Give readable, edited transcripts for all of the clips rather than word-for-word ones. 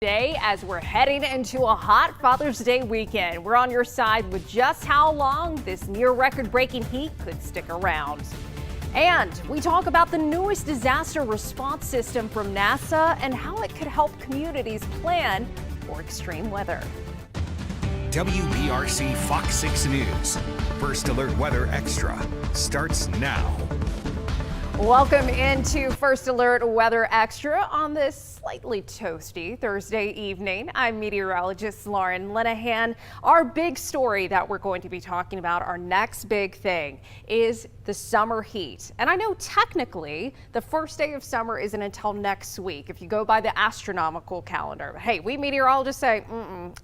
Today, as we're heading into a hot Father's Day weekend, we're on your side with just how long this near record-breaking heat could stick around. And we talk about the newest disaster response system from NASA and how it could help communities plan for extreme weather. WBRC Fox 6 News. First Alert Weather Extra starts now. Welcome into First Alert Weather Extra on this slightly toasty Thursday evening. I'm meteorologist Lauren Linehan. Our big story that we're going to be talking about, our next big thing, is the summer heat. And I know technically the first day of summer isn't until next week if you go by the astronomical calendar. But hey, we meteorologists say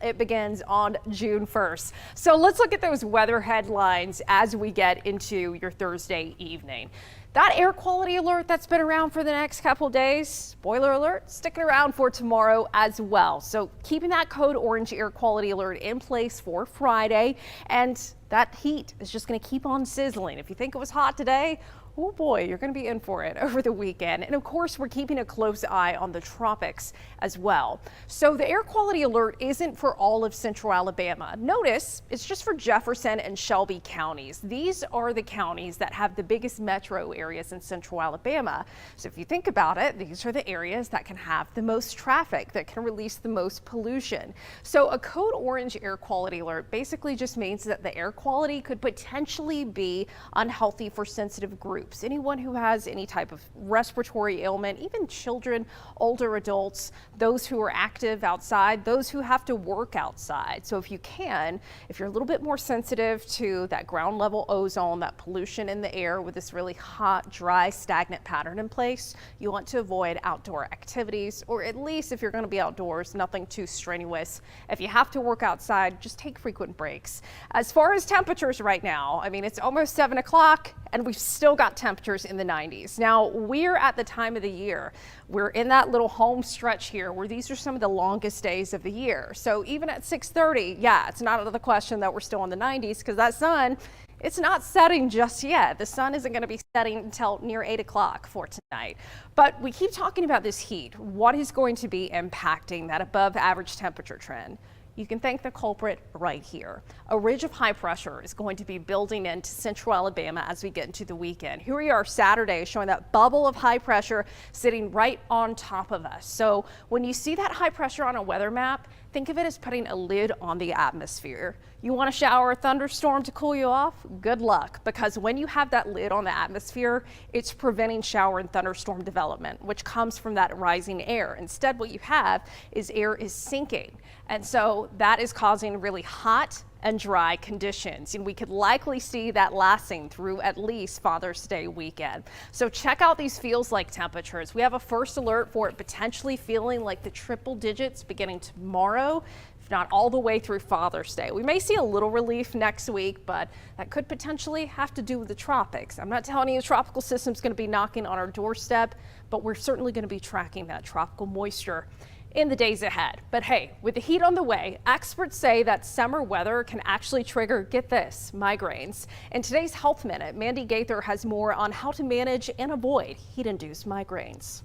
it begins on June 1st. So let's look at those weather headlines as we get into your Thursday evening. That air quality alert that's been around for the next couple days, spoiler alert, sticking around for tomorrow as well. So keeping that code orange air quality alert in place for Friday, and that heat is just going to keep on sizzling. If you think it was hot today, oh boy, you're going to be in for it over the weekend. And of course, we're keeping a close eye on the tropics as well. So the air quality alert isn't for all of central Alabama. Notice it's just for Jefferson and Shelby counties. These are the counties that have the biggest metro areas in central Alabama. So if you think about it, these are the areas that can have the most traffic, that can release the most pollution. So a code orange air quality alert basically just means that the air quality could potentially be unhealthy for sensitive groups. Anyone who has any type of respiratory ailment, even children, older adults, those who are active outside, those who have to work outside. So if you're a little bit more sensitive to that ground level ozone, that pollution in the air with this really hot, dry, stagnant pattern in place, you want to avoid outdoor activities, or at least if you're going to be outdoors, nothing too strenuous. If you have to work outside, just take frequent breaks. As far as temperatures right now, I mean, it's almost 7 o'clock and we've still got temperatures in the 90s. Now, we're at the time of the year. We're in that little home stretch here where these are some of the longest days of the year. So even at 6:30, yeah, it's not out of the question that we're still in the 90s because that sun, it's not setting just yet. The sun isn't going to be setting until near 8 o'clock for tonight. But we keep talking about this heat. What is going to be impacting that above average temperature trend? You can thank the culprit right here. A ridge of high pressure is going to be building into central Alabama as we get into the weekend. Here we are Saturday showing that bubble of high pressure sitting right on top of us. So when you see that high pressure on a weather map, think of it as putting a lid on the atmosphere. You want a shower or thunderstorm to cool you off? Good luck, because when you have that lid on the atmosphere, it's preventing shower and thunderstorm development, which comes from that rising air. Instead, what you have is air is sinking. And so that is causing really hot and dry conditions, and we could likely see that lasting through at least Father's Day weekend. So check out these feels like temperatures. We have a first alert for it potentially feeling like the triple digits beginning tomorrow, if not all the way through Father's Day. We may see a little relief next week, but that could potentially have to do with the tropics. I'm not telling you the tropical system's going to be knocking on our doorstep, but we're certainly going to be tracking that tropical moisture in the days ahead. But hey, with the heat on the way, experts say that summer weather can actually trigger, get this, migraines. In today's Health Minute, Mandy Gaither has more on how to manage and avoid heat-induced migraines.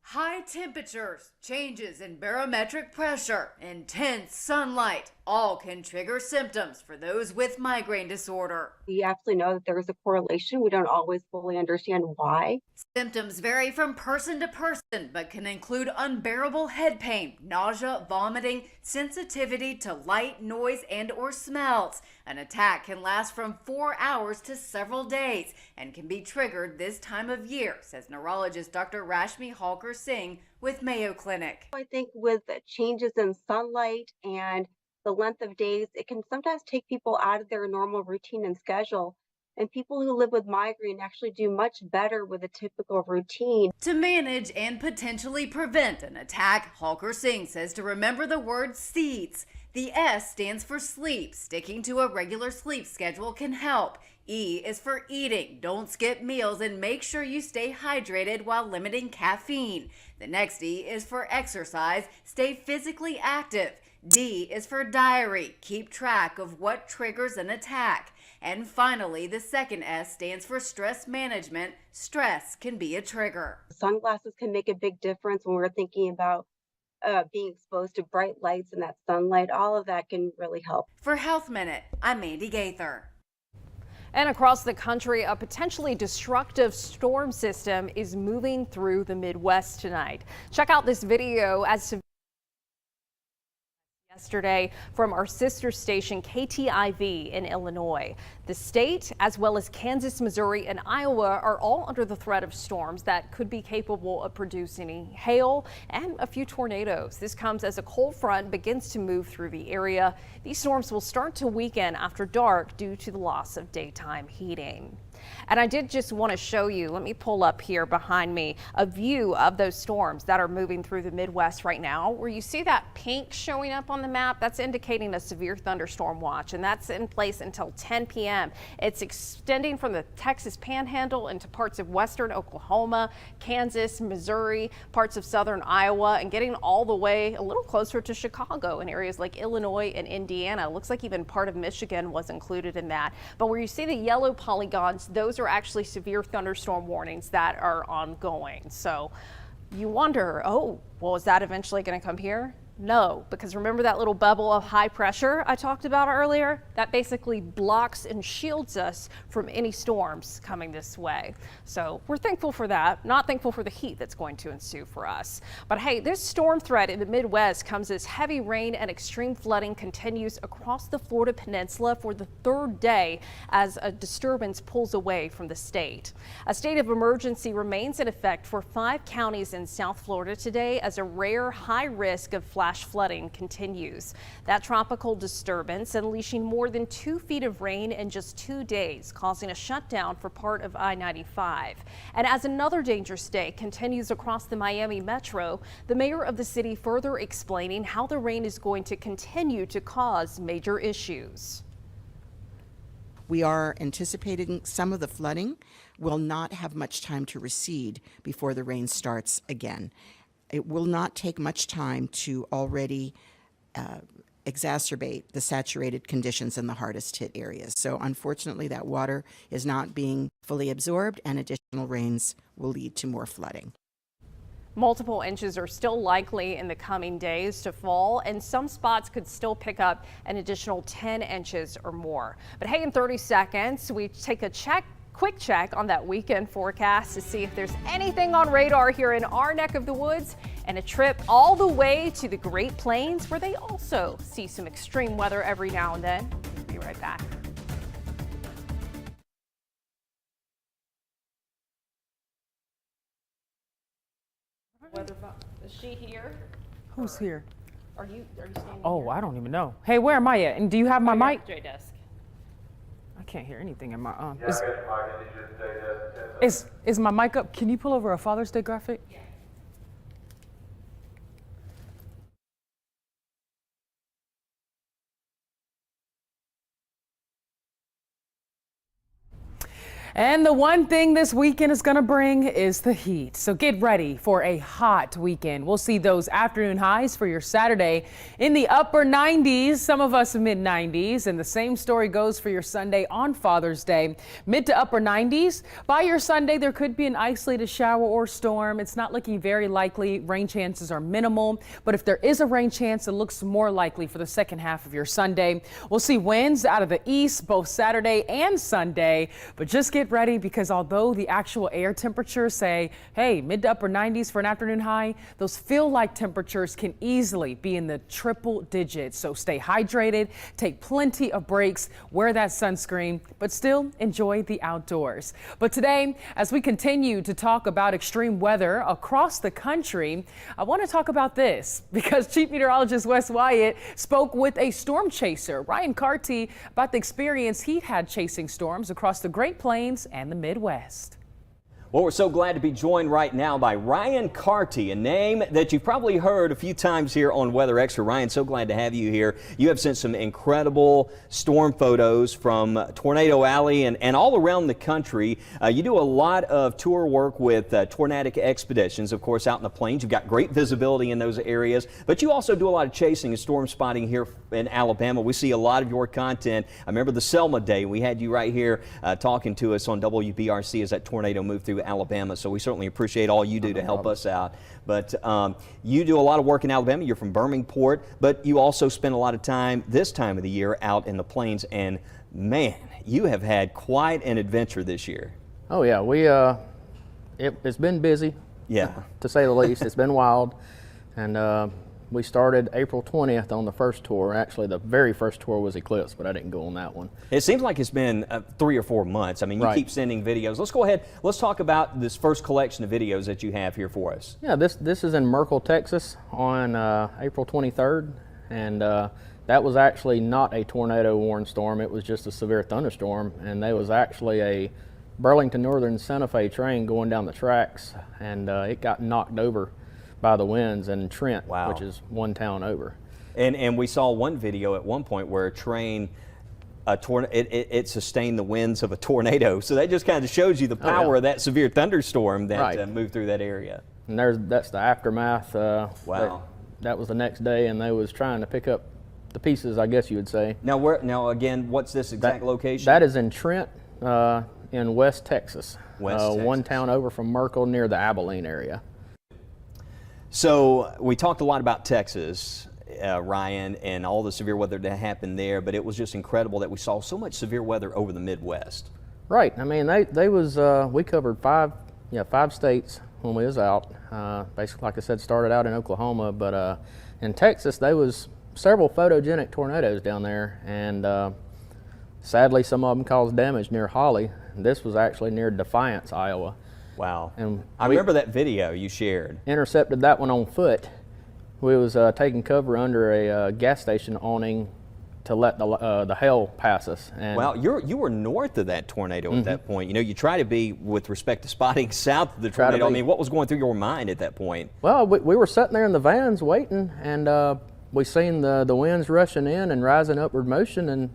High temperatures, changes in barometric pressure, intense sunlight, all can trigger symptoms for those with migraine disorder. We absolutely know that there is a correlation. We don't always fully understand why. Symptoms vary from person to person, but can include unbearable head pain, nausea, vomiting, sensitivity to light, noise, and/or smells. An attack can last from 4 hours to several days and can be triggered this time of year, says neurologist Dr. Rashmi Halker Singh with Mayo Clinic. I think with the changes in sunlight and the length of days, it can sometimes take people out of their normal routine and schedule. And people who live with migraine actually do much better with a typical routine. To manage and potentially prevent an attack, Halker Singh says to remember the word SEEDS. The S stands for sleep. Sticking to a regular sleep schedule can help. E is for eating. Don't skip meals and make sure you stay hydrated while limiting caffeine. The next E is for exercise. Stay physically active. D is for diary. Keep track of what triggers an attack. And finally, the second S stands for stress management. Stress can be a trigger. Sunglasses can make a big difference when we're thinking about being exposed to bright lights and that sunlight, all of that can really help. For Health Minute, I'm Mandy Gaither. And across the country, a potentially destructive storm system is moving through the Midwest tonight. Check out this video as yesterday from our sister station KTIV in Illinois. The state, as well as Kansas, Missouri, and Iowa, are all under the threat of storms that could be capable of producing hail and a few tornadoes. This comes as a cold front begins to move through the area. These storms will start to weaken after dark due to the loss of daytime heating. And I did just want to show you, let me pull up here behind me, a view of those storms that are moving through the Midwest right now. Where you see that pink showing up on the map, that's indicating a severe thunderstorm watch, and that's in place until 10 p.m. It's extending from the Texas Panhandle into parts of western Oklahoma, Kansas, Missouri, parts of southern Iowa, and getting all the way a little closer to Chicago in areas like Illinois and Indiana. Looks like even part of Michigan was included in that. But where you see the yellow polygons, those are actually severe thunderstorm warnings that are ongoing. So you wonder, oh, well, is that eventually going to come here? No, because remember that little bubble of high pressure I talked about earlier? That basically blocks and shields us from any storms coming this way. So we're thankful for that, not thankful for the heat that's going to ensue for us. But hey, this storm threat in the Midwest comes as heavy rain and extreme flooding continues across the Florida Peninsula for the third day as a disturbance pulls away from the state. A state of emergency remains in effect for 5 counties in South Florida today as a rare high risk of flash flooding continues. That tropical disturbance unleashing more than 2 feet of rain in just 2 days, causing a shutdown for part of I-95. And as another dangerous day continues across the Miami metro, the mayor of the city further explaining how the rain is going to continue to cause major issues. We are anticipating some of the flooding will not have much time to recede before the rain starts again. It will not take much time to already exacerbate the saturated conditions in the hardest hit areas. So unfortunately, that water is not being fully absorbed, and additional rains will lead to more flooding. Multiple inches are still likely in the coming days to fall, and some spots could still pick up an additional 10 inches or more. But hey, in 30 seconds, we take a quick check on that weekend forecast to see if there's anything on radar here in our neck of the woods, and a trip all the way to the Great Plains where they also see some extreme weather every now and then. We'll be right back. Is she here? Who's here? Are you standing Oh, here? I don't even know. Hey, where am I at? And do you have my mic? J desk. I can't hear anything in my Yeah, I got your mic. I need you to stay there. is my mic up? Can you pull over a Father's Day graphic? Yeah. And the one thing this weekend is going to bring is the heat. So get ready for a hot weekend. We'll see those afternoon highs for your Saturday in the upper 90s, some of us mid 90s. And the same story goes for your Sunday on Father's Day. Mid to upper 90s. By your Sunday, there could be an isolated shower or storm. It's not looking very likely. Rain chances are minimal. But if there is a rain chance, it looks more likely for the second half of your Sunday. We'll see winds out of the east both Saturday and Sunday. But just get ready, because although the actual air temperatures say, hey, mid to upper 90s for an afternoon high, those feel like temperatures can easily be in the triple digits. So stay hydrated, take plenty of breaks, wear that sunscreen, but still enjoy the outdoors. But today, as we continue to talk about extreme weather across the country, I want to talk about this because Chief Meteorologist Wes Wyatt spoke with a storm chaser, Ryan Carty, about the experience he had chasing storms across the Great Plains and the Midwest. Well, we're so glad to be joined right now by Ryan Carty, a name that you've probably heard a few times here on Weather Extra. Ryan, so glad to have you here. You have sent some incredible storm photos from Tornado Alley and all around the country. You do a lot of tour work with Tornadic Expeditions, of course, out in the plains. You've got great visibility in those areas, but you also do a lot of chasing and storm spotting here in Alabama. We see a lot of your content. I remember the Selma Day. We had you right here talking to us on WBRC as that tornado moved through Alabama, so we certainly appreciate all you do to help us out. But you do a lot of work in Alabama. You're from Birmingport, but you also spend a lot of time this time of the year out in the plains, and man, you have had quite an adventure this year. Oh yeah, it's been busy. Yeah. To say the least. It's been wild, and we started April 20th on the first tour. Actually, the very first tour was Eclipse, but I didn't go on that one. It seems like it's been 3 or 4 months. I mean, you Right. keep sending videos. Let's go ahead. Let's talk about this first collection of videos that you have here for us. Yeah, this is in Merkel, Texas on April 23rd, and that was actually not a tornado warned storm. It was just a severe thunderstorm, and there was actually a Burlington Northern Santa Fe train going down the tracks, and it got knocked over by the winds in Trent, Wow. which is one town over. And we saw one video at one point where a train, it sustained the winds of a tornado. So that just kind of shows you the power of that severe thunderstorm that Right. moved through that area. And that's the aftermath. Wow. That was the next day, and they was trying to pick up the pieces, I guess you would say. Now again, what's this exact location? That is in Trent, in West Texas. West Texas. One town over from Merkel, near the Abilene area. So we talked a lot about Texas, Ryan, and all the severe weather that happened there, but it was just incredible that we saw so much severe weather over the Midwest. Right. I mean, we covered five states when we was out. Basically, like I said, started out in Oklahoma, but in Texas, there was several photogenic tornadoes down there, and sadly, some of them caused damage near Holly. This was actually near Defiance, Iowa. Wow. And I remember that video you shared. Intercepted that one on foot. We was taking cover under a gas station awning to let the hail pass us. And Well, you were north of that tornado at that point. You know, you try to be, with respect to spotting, south of the Try to tornado. I be. mean, what was going through your mind at that point? Well, we were sitting there in the vans waiting, and we seen the winds rushing in and rising upward motion, and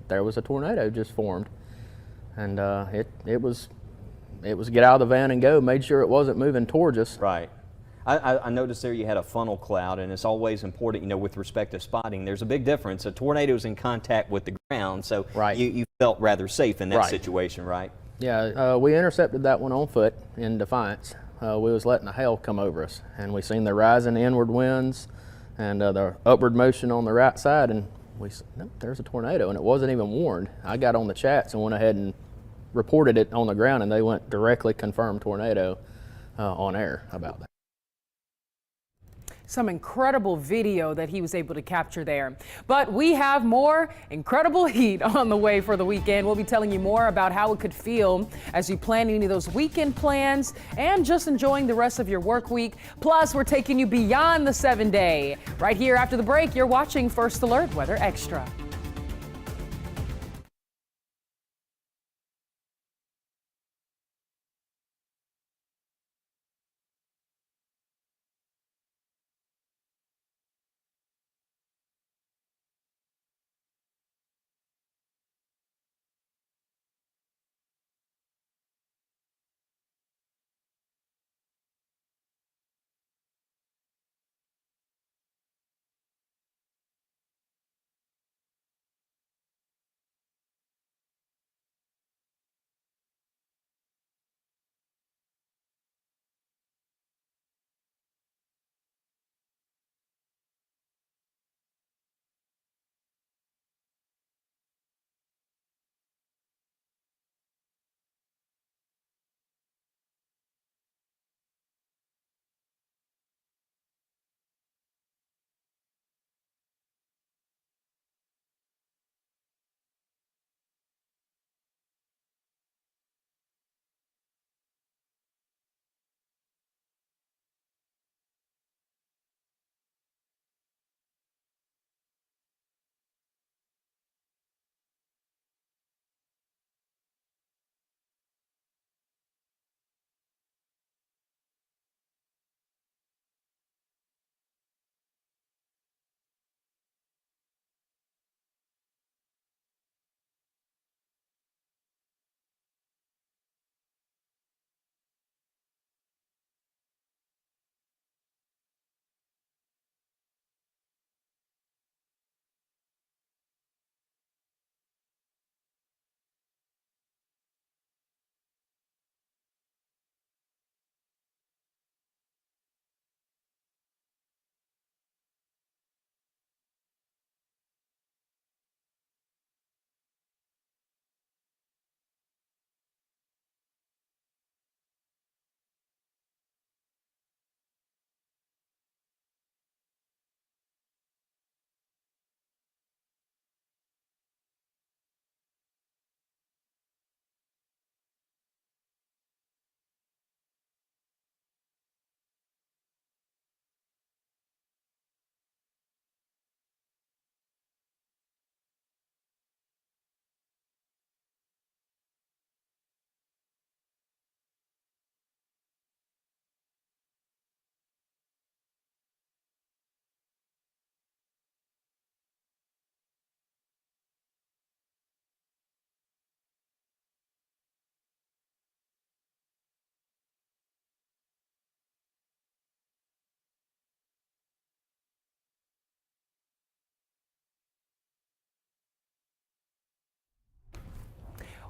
there was a tornado just formed. And it was get out of the van and go. Made sure it wasn't moving towards us. Right. I noticed there you had a funnel cloud, and it's always important, you know, with respect to spotting. There's a big difference. A tornado is in contact with the ground, so Right. you felt rather safe in that Right. situation, right? Yeah, we intercepted that one on foot in Defiance. We was letting the hail come over us, and we seen the rising inward winds and the upward motion on the right side, and we said, nope, there's a tornado, and it wasn't even warned. I got on the chats and went ahead and reported it on the ground, and they went directly confirmed tornado on air about that. Some incredible video that he was able to capture there. But we have more incredible heat on the way for the weekend. We'll be telling you more about how it could feel as you plan any of those weekend plans and just enjoying the rest of your work week. Plus, we're taking you beyond the 7-day. Right here after the break, you're watching First Alert Weather Extra.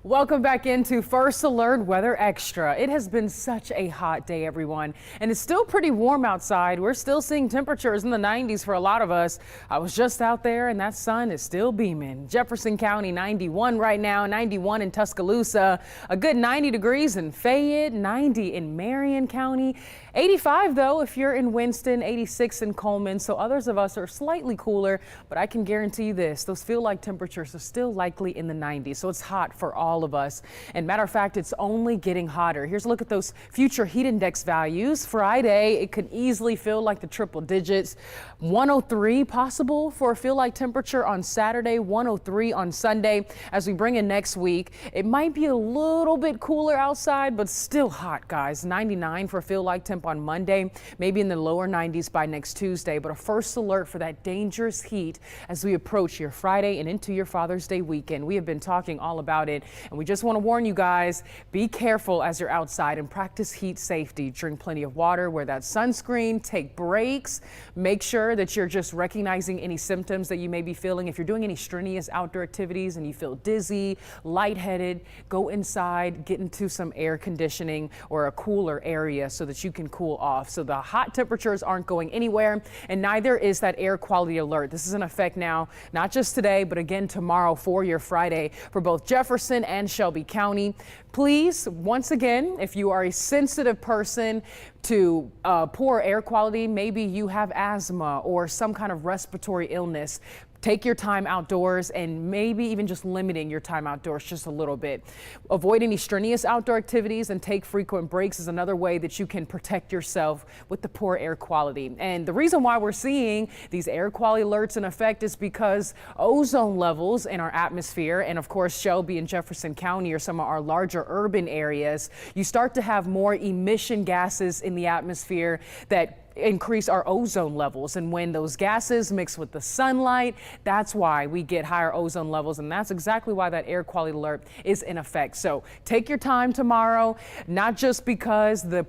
Welcome back into First Alert Weather Extra. It has been such a hot day, everyone, and it's still pretty warm outside. We're still seeing temperatures in the 90s for a lot of us. I was just out there and that sun is still beaming. Jefferson County 91 right now, 91 in Tuscaloosa, a good 90 degrees in Fayette, 90 in Marion County. 85 though if you're in Winston, 86 in Coleman, so others of us are slightly cooler, but I can guarantee you this, those feel like temperatures are still likely in the 90s, so it's hot for all of us. And matter of fact, it's only getting hotter. Here's a look at those future heat index values. Friday, it could easily feel like the triple digits. 103 possible for a feel like temperature on Saturday, 103 on Sunday. As we bring in next week, it might be a little bit cooler outside, but still hot, guys. 99 for a feel like temperature on Monday, maybe in the lower 90s by next Tuesday, but a first alert for that dangerous heat as we approach your Friday and into your Father's Day weekend. We have been talking all about it, and we just want to warn you guys, be careful as you're outside and practice heat safety. Drink plenty of water, wear that sunscreen, take breaks, make sure that you're just recognizing any symptoms that you may be feeling. If you're doing any strenuous outdoor activities and you feel dizzy, lightheaded, go inside, get into some air conditioning or a cooler area so that you can cool off. So the hot temperatures aren't going anywhere, and neither is that air quality alert. This is in effect now, not just today, but again tomorrow for your Friday for both Jefferson and Shelby County. Please, once again, if you are a sensitive person to poor air quality, maybe you have asthma or some kind of respiratory illness, take your time outdoors and maybe even just limiting your time outdoors just a little bit. Avoid any strenuous outdoor activities and take frequent breaks is another way that you can protect yourself with the poor air quality. And the reason why we're seeing these air quality alerts in effect is because ozone levels in our atmosphere, and of course Shelby and Jefferson County are some of our larger urban areas, you start to have more emission gases in the atmosphere that increase our ozone levels, and when those gases mix with the sunlight, that's why we get higher ozone levels, and that's exactly why that air quality alert is in effect. So take your time tomorrow, not just because the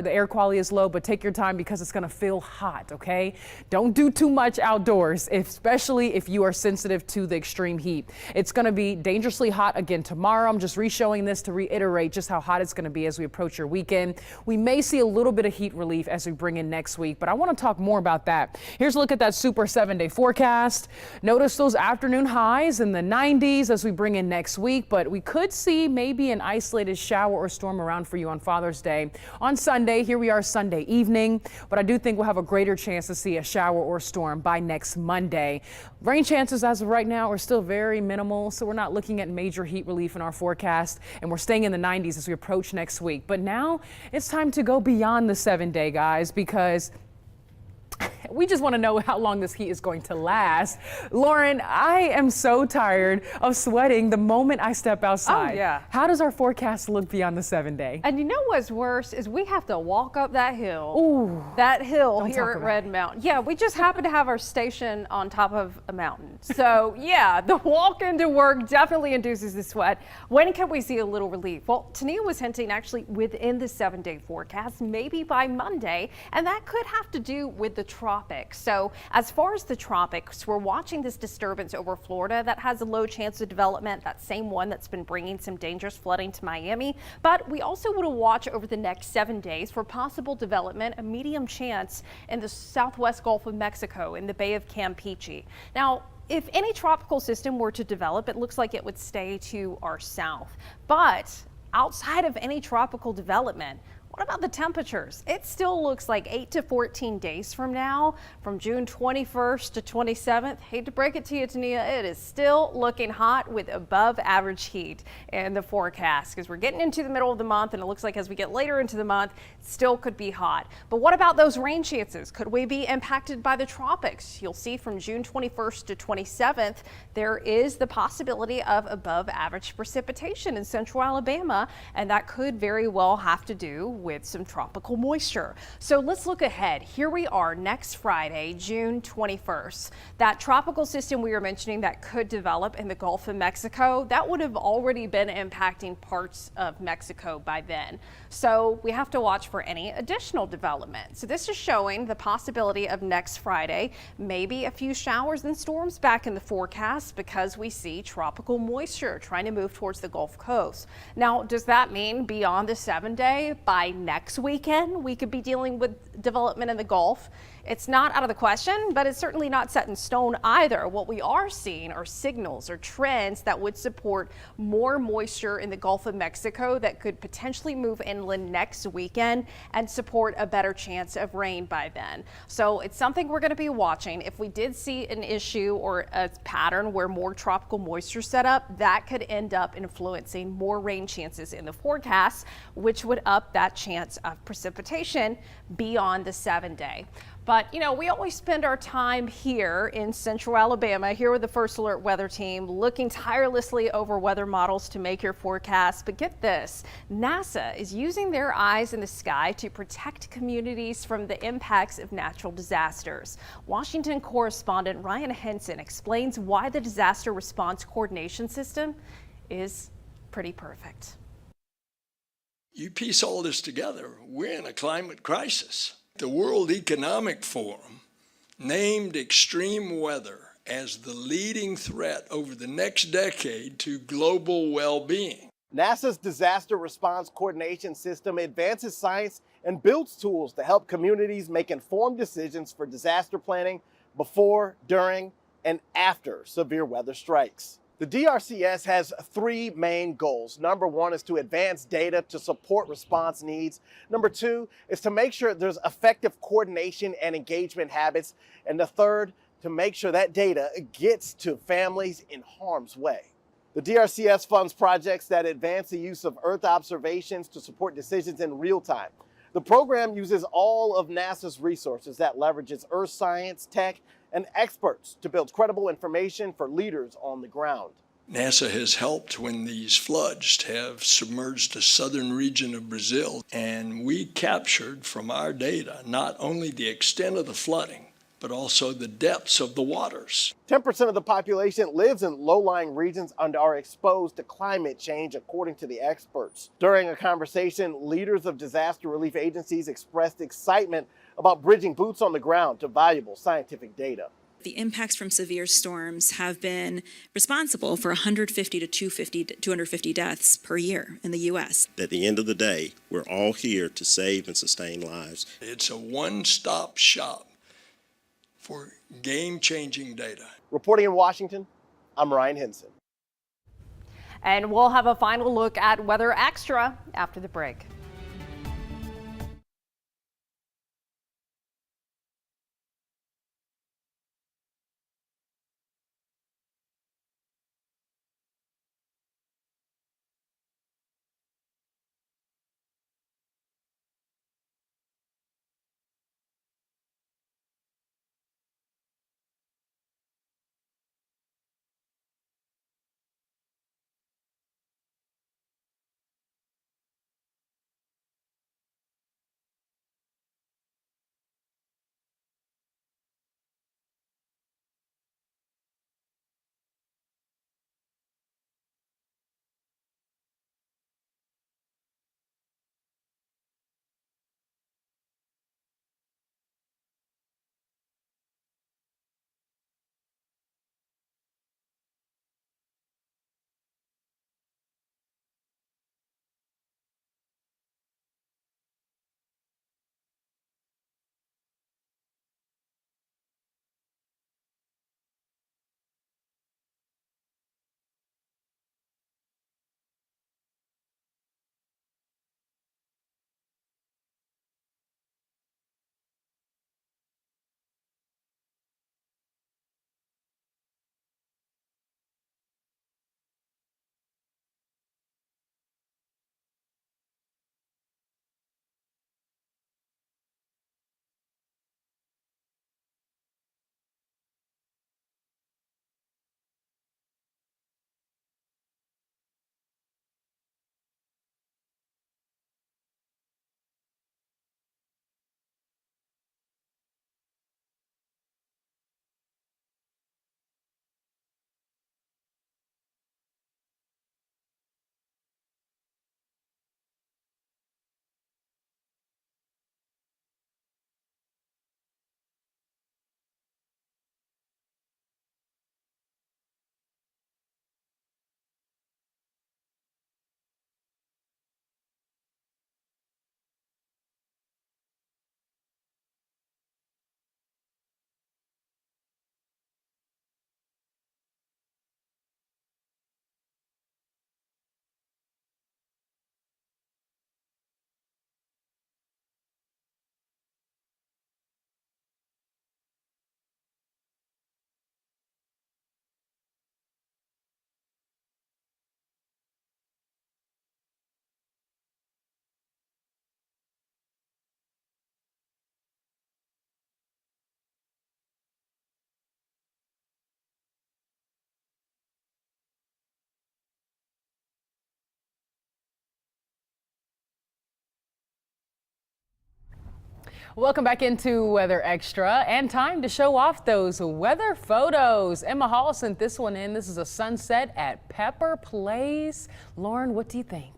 air quality is low, but take your time because it's going to feel hot. Okay, don't do too much outdoors, especially if you are sensitive to the extreme heat. It's going to be dangerously hot again tomorrow. I'm just re-showing this to reiterate just how hot it's going to be as we approach your weekend. We may see a little bit of heat relief as we bring in next week, but I want to talk more about that. Here's a look at that super 7-day forecast. Notice those afternoon highs in the 90s as we bring in next week, but we could see maybe an isolated shower or storm around for you on Father's Day. On Sunday, here we are Sunday evening, but I do think we'll have a greater chance to see a shower or storm by next Monday. Rain chances as of right now are still very minimal, so we're not looking at major heat relief in our forecast, and we're staying in the 90s as we approach next week. But now it's time to go beyond the 7-day, guys, because we just want to know how long this heat is going to last. Lauren, I am so tired of sweating the moment I step outside. Oh, yeah. How does our forecast look beyond the 7-day? And you know what's worse is we have to walk up that hill. Ooh. That hill Don't here talk at about Red Mountain. Yeah, we just happen to have our station on top of a mountain. So yeah, the walk into work definitely induces the sweat. When can we see a little relief? Well, Tania was hinting actually within the 7-day forecast, maybe by Monday, and that could have to do with the tropics. So as far as the tropics, we're watching this disturbance over Florida that has a low chance of development, that same one that's been bringing some dangerous flooding to Miami. But we also want to watch over the next 7 days for possible development, a medium chance in the southwest Gulf of Mexico in the Bay of Campeche. Now, if any tropical system were to develop, it looks like it would stay to our south. But outside of any tropical development, what about the temperatures? It still looks like 8 to 14 days from now, from June 21st to 27th. Hate to break it to you, Tania, it is still looking hot with above average heat in the forecast because we're getting into the middle of the month, and it looks like as we get later into the month, it still could be hot. But what about those rain chances? Could we be impacted by the tropics? You'll see from June 21st to 27th, there is the possibility of above average precipitation in central Alabama, and that could very well have to do with some tropical moisture. So let's look ahead. Here we are next Friday, June 21st. That tropical system we were mentioning that could develop in the Gulf of Mexico, that would have already been impacting parts of Mexico by then. So we have to watch for any additional development. So this is showing the possibility of next Friday, maybe a few showers and storms back in the forecast because we see tropical moisture trying to move towards the Gulf Coast. Now, does that mean beyond the 7-day, by next weekend, we could be dealing with development in the Gulf? It's not out of the question, but it's certainly not set in stone either. What we are seeing are signals or trends that would support more moisture in the Gulf of Mexico that could potentially move inland next weekend and support a better chance of rain by then. So it's something we're going to be watching. If we did see an issue or a pattern where more tropical moisture set up, that could end up influencing more rain chances in the forecast, which would up that chance of precipitation beyond the 7-day. But, you know, we always spend our time here in central Alabama, here with the First Alert Weather Team, looking tirelessly over weather models to make your forecast. But get this, NASA is using their eyes in the sky to protect communities from the impacts of natural disasters. Washington correspondent Ryan Henson explains why the disaster response coordination system is pretty perfect. You piece all this together, we're in a climate crisis. The World Economic Forum named extreme weather as the leading threat over the next decade to global well-being. NASA's Disaster Response Coordination System advances science and builds tools to help communities make informed decisions for disaster planning before, during, and after severe weather strikes. The DRCS has 3 main goals. Number 1 is to advance data to support response needs. Number 2 is to make sure there's effective coordination and engagement habits. And the third, to make sure that data gets to families in harm's way. The DRCS funds projects that advance the use of Earth observations to support decisions in real time. The program uses all of NASA's resources that leverages earth science, tech, and experts to build credible information for leaders on the ground. NASA has helped when these floods have submerged the southern region of Brazil, and we captured from our data not only the extent of the flooding, but also the depths of the waters. 10% of the population lives in low-lying regions and are exposed to climate change, according to the experts. During a conversation, leaders of disaster relief agencies expressed excitement about bridging boots on the ground to valuable scientific data. The impacts from severe storms have been responsible for 150 to 250 deaths per year in the U.S. At the end of the day, we're all here to save and sustain lives. It's a one-stop shop for game-changing data. Reporting in Washington, I'm Ryan Henson. And we'll have a final look at Weather Extra after the break. Welcome back into Weather Extra, and time to show off those weather photos. Emma Hall sent this one in. This is a sunset at Pepper Place. Lauren, what do you think?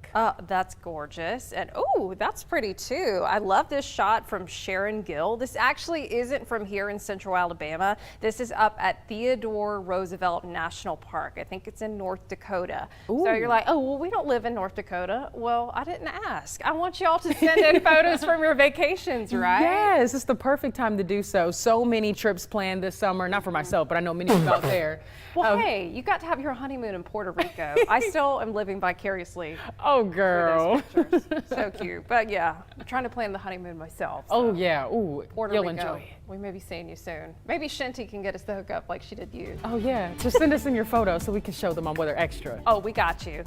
That's gorgeous. And oh, that's pretty too. I love this shot from Sharon Gill. This actually isn't from here in central Alabama. This is up at Theodore Roosevelt National Park. I think it's in North Dakota. Ooh. So you're like, oh, well, we don't live in North Dakota. Well, I didn't ask. I want y'all to send in photos from your vacations, right? Yes, it's the perfect time to do so. So many trips planned this summer, not for myself, but I know many people out there. Well, hey, you got to have your honeymoon in Puerto Rico. I still am living vicariously. Oh, girl. For those pictures. So cute. But yeah, I'm trying to plan the honeymoon myself. So. Oh, yeah. Ooh, Puerto you'll Rico. enjoy it. We may be seeing you soon. Maybe Shinty can get us the hookup like she did you. Oh, yeah. Just send us in your photos so we can show them on Weather Extra. Oh, we got you.